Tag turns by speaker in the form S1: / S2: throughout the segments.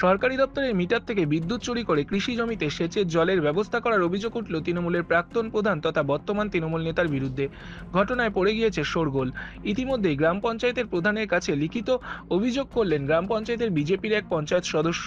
S1: সরকারি দপ্তরের মিটার থেকে বিদ্যুৎ চুরি করে কৃষি জমিতে সেচের জলের ব্যবস্থা করার অভিযোগ উঠল তৃণমূলের প্রাক্তন প্রধান তথা বর্তমান তৃণমূল নেতার বিরুদ্ধে। ঘটনায় পড়ে গিয়েছে শোরগোল। ইতিমধ্যেই গ্রাম পঞ্চায়েতের প্রধানের কাছে লিখিত অভিযোগ করলেন গ্রাম পঞ্চায়েতের বিজেপির এক পঞ্চায়েত সদস্য।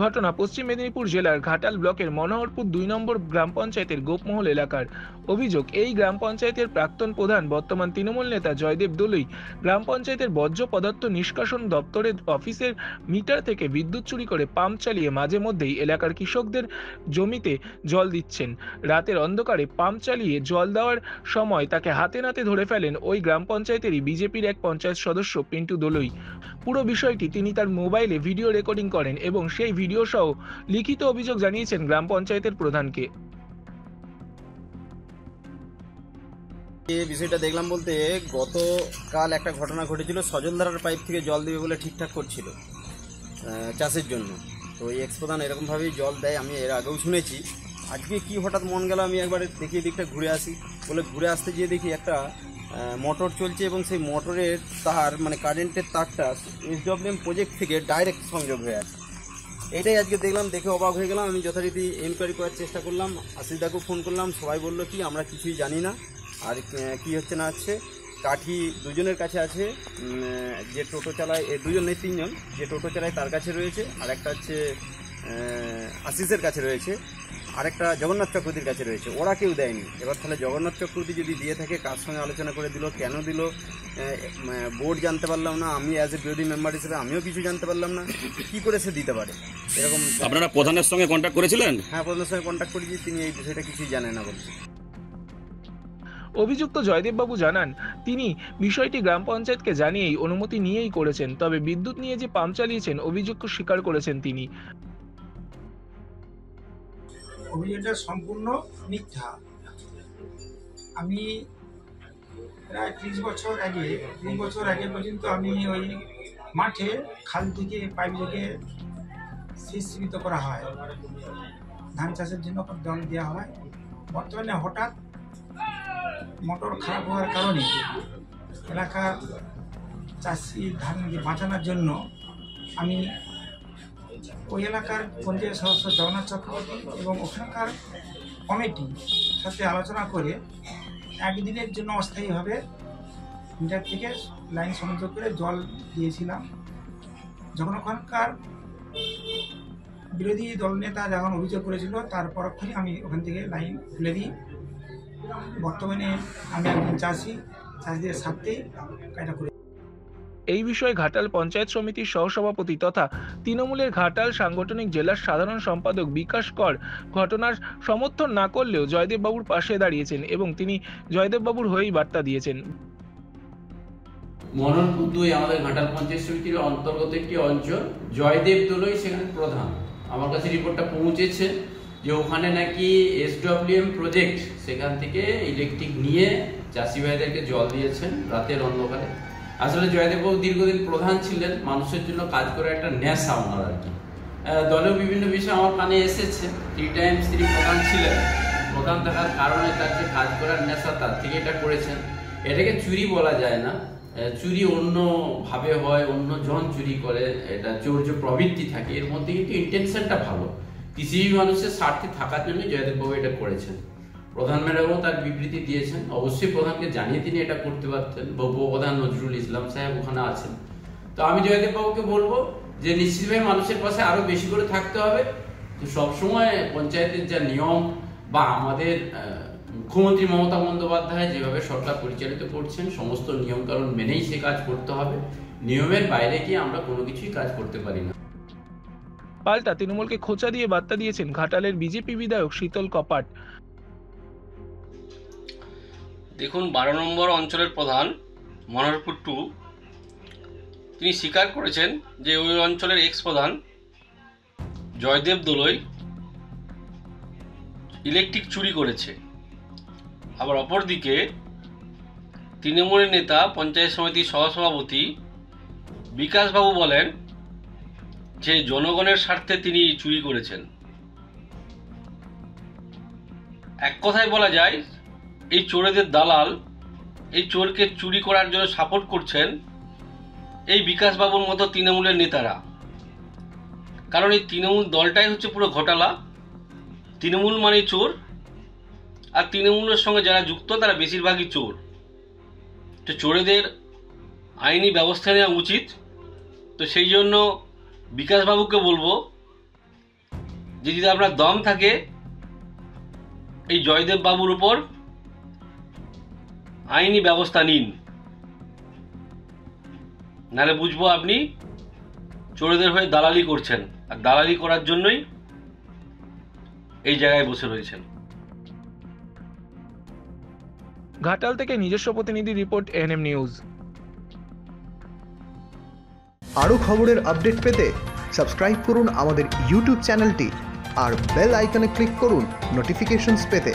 S1: ঘটনা পশ্চিম মেদিনীপুর জেলার ঘাটাল ব্লকের মনোহরপুর 2 নম্বর গ্রাম পঞ্চায়েতের গোপমহল এলাকার। অভিযোগ, এই গ্রাম পঞ্চায়েতের প্রাক্তন প্রধান বর্তমান তৃণমূল নেতা জয়দেব দলুই গ্রাম পঞ্চায়েতের বর্জ্য পদার্থ নিষ্কাশন দপ্তরের অফিসের মিটার থেকে বিদ্যুৎ চুরি করে পাম্প চালিয়ে মাঝে মধ্যেই এলাকার কৃষকদের জমিতে জল দিচ্ছেন। রাতের অন্ধকারে পাম্প চালিয়ে জল দেওয়ার সময় তাকে হাতে নাতে ধরে ফেলেন ওই গ্রাম পঞ্চায়েতেরই বিজেপির এক পঞ্চায়েত সদস্য পিন্টু দলুই। পুরো বিষয়টি তিনি তার মোবাইলে ভিডিও রেকর্ডিং করেন এবং সেই ভিডিও সহ লিখিত অভিযোগ জানিয়েছেন গ্রাম পঞ্চায়েতের প্রধানকে।
S2: এই বিষয়টা দেখলাম বলতে, গতকাল একটা ঘটনা ঘটেছিল। সজলধারার পাইপ থেকে জল দেবে বলে ঠিকঠাক করছিল চাষের জন্য। তো এই এক্স প্রধান এরকমভাবেই জল দেয়, আমি এর আগেও শুনেছি। আজকে কি হঠাৎ মন গেল আমি একবার দেখি এদিকটা ঘুরে আসি বলে ঘুরে আসতে গিয়ে দেখি একটা মোটর চলছে এবং সেই মোটরের তার মানে কারেন্টের তারটা SWM প্রজেক্ট থেকে ডাইরেক্ট সংযোগ হয়ে আছে। এটাই আজকে দেখলাম, দেখে অবাক হয়ে গেলাম। আমি যথারীতি এনকোয়ারি করার চেষ্টা করলাম, আশিসদাকেও ফোন করলাম, সবাই বললো কি আমরা কিছুই জানি না। আর কি হচ্ছে না হচ্ছে, কাঠি দুজনের কাছে আছে, যে টোটো চালায়, দুজন নেই তিনজন, যে টোটো চালায় তার কাছে রয়েছে, আর একটা হচ্ছে আশিসের কাছে রয়েছে, আরেকটা জগন্নাথ চক্রবর্তীর কাছে রয়েছে। ওরা কেউ দেয়নি। এবার তাহলে জগন্নাথ চক্রবর্তী যদি দিয়ে থাকে, কার সঙ্গে আলোচনা করে দিল, কেন দিল, বোর্ড জানতে পারলাম না, আমি অ্যাজ এ বিরোধী মেম্বার হিসেবে আমিও কিছু জানতে পারলাম না, কি করে সে দিতে পারে এরকম।
S3: আপনারা প্রধানের সঙ্গে কন্ট্যাক্ট করেছিলেন?
S2: হ্যাঁ, প্রধানের সঙ্গে কন্ট্যাক্ট করেছি, তিনি এই বিষয়টা কিছুই জানেন না বলছে।
S1: অভিযুক্ত জয়দেববাবু জানান, তিনি বিষয়টি গ্রাম পঞ্চায়েতকে জানিয়েই অনুমতি নিয়েই করেছেন। তবে বিদ্যুৎ নিয়ে যে পাম্প চালিয়েছেন অভিযোগ স্বীকার করেছেন তিনি।
S4: অভিযোগটা সম্পূর্ণ মিথ্যা। আমি প্রায় 30 বছর আগে পর্যন্ত আমি ওই মাঠে খাল থেকে পাইপ থেকে সেচ সীমিত করা হয়, ধান চাষের জন্য জল দেওয়া হয়। বর্তমানে হঠাৎ মোটর খারাপ হওয়ার কারণে এলাকার চাষি ধান বাঁচানোর জন্য আমি ওই এলাকার পঞ্চায়েত সদস্য জগন্নাথ চক্রবর্তী এবং ওখানকার কমিটির সাথে আলোচনা করে একদিনের জন্য অস্থায়ীভাবে মিটার থেকে লাইন সংযোগ করে জল দিয়েছিলাম। যখন ওখানকার বিরোধী দলনেতা যখন অভিযোগ করেছিল, তার পরক্ষণে আমি ওখান থেকে লাইন খুলে দিই। বর্তমানে আমি একজন চাষিদের স্বার্থেই কাজটা করি।
S1: এই বিষয়ে ঘাটাল পঞ্চায়েত সমিতির সহসভাপতি তথা তৃণমূলের ঘাটাল সাংগঠনিক জেলার সাধারণ সম্পাদক বিকাশ কর ঘটনার সমর্থন না করলেও জয়দেববাবুর পাশে দাঁড়িয়েছেন এবং তিনি জয়দেববাবুর হয়েই বার্তা দিয়েছেন।
S5: মনোহরপুর 2 আমাদের ঘাটাল পঞ্চায়েত সমিতির অন্তর্গত একটি অঞ্চল। জয়দেব দলুই সেখানে প্রধান। আমার কাছে রিপোর্টটা পৌঁছেছে যে ওখানে নাকি SWM প্রজেক্ট সেখান থেকে ইলেকট্রিক নিয়ে চাষি ভাইদেরকে জল দিয়েছেন রাতের অন্ধকারে। আসলে জয়দেববাবু দীর্ঘদিন প্রধান ছিলেন, মানুষের জন্য কাজ করে একটা নেশা ওনার আর কি। দলেও বিভিন্ন বিষয় আমার কানে এসেছে। 3 টাইমস তিনি প্রধান ছিলেন, প্রধান থাকার কারণে তার যে কাজ করার নেশা তার থেকে এটা করেছেন। এটাকে চুরি বলা যায় না, চুরি অন্য ভাবে হয়, অন্য জন চুরি করে, এটা চৌর্য প্রবৃত্তি থাকে। এর মধ্যে কিন্তু ইন্টেনশনটা ভালো, কৃষিজীবী মানুষের স্বার্থে থাকার জন্য জয়দেববাবু এটা করেছেন। প্রধান ম্যাডামও তার বিবৃতি দিয়েছেন। অবশ্যই প্রধানকে জানিয়ে তিনি এটা করতে পারতেন। উপপ্রধান নজরুল ইসলাম সাহেব ওখানে আছেন। তো আমি জয়দেববাবুকে বলবো যে নিশ্চিতভাবে মানুষের পাশে আরো বেশি করে থাকতে হবে। তো সবসময় পঞ্চায়েতের যা নিয়ম বা আমাদের মুখ্যমন্ত্রী মমতা বন্দ্যোপাধ্যায় যেভাবে সরকার পরিচালিত করছেন, সমস্ত নিয়মকানুন মেনেই সে কাজ করতে হবে। নিয়মের বাইরে গিয়ে আমরা কোনো কিছুই কাজ করতে পারি না।
S1: পাল্টা তৃণমূলকে খোঁচা দিয়ে বার্তা দিয়েছেন ঘাটালের বিজেপি বিধায়ক শীতল কপাট।
S6: দেখুন, 12 নম্বর অঞ্চলের প্রধান মনোহরপুর 2 তিনি স্বীকার করেছেন যে ওই অঞ্চলের এক্স প্রধান জয়দেব দলুই ইলেকট্রিক চুরি করেছে। আবার অপরদিকে তৃণমূলের নেতা পঞ্চায়েত সমিতির সহসভাপতি বিকাশবাবু বলেন যে জনগণের স্বার্থে তিনি চুরি করেছেন। এক কথায় বলা যায়, এই চোরেদের দালাল, এই চোরকে চুরি করার জন্য সাপোর্ট করছেন এই বিকাশবাবুর মতো তৃণমূলের নেতারা। কারণ এই তৃণমূল দলটাই হচ্ছে পুরো ঘোটালা। তৃণমূল মানে চোর, আর তৃণমূলের সঙ্গে যারা যুক্ত তারা বেশিরভাগই চোর। তো চোরেদের আইনি ব্যবস্থা নেওয়া উচিত। তো সেই জন্য বিকাশবাবুকে বলবো যে যদি আপনার দম থাকে এই জয়দেব বাবুর উপর আইনি ব্যবস্থা নিন, নাহলে বুঝবো আপনি চোরেদের হয়ে দালালি করছেন, আর দালালি করার জন্যই এই জায়গায় বসে রয়েছেন।
S1: ঘাটাল থেকে নিজস্ব প্রতিনিধি রিপোর্ট এএনএম নিউজ।
S7: আরও খবরের আপডেট পেতে সাবস্ক্রাইব করুন আমাদের ইউটিউব চ্যানেলটি আর বেল আইকনে ক্লিক করুন নোটিফিকেশনস পেতে।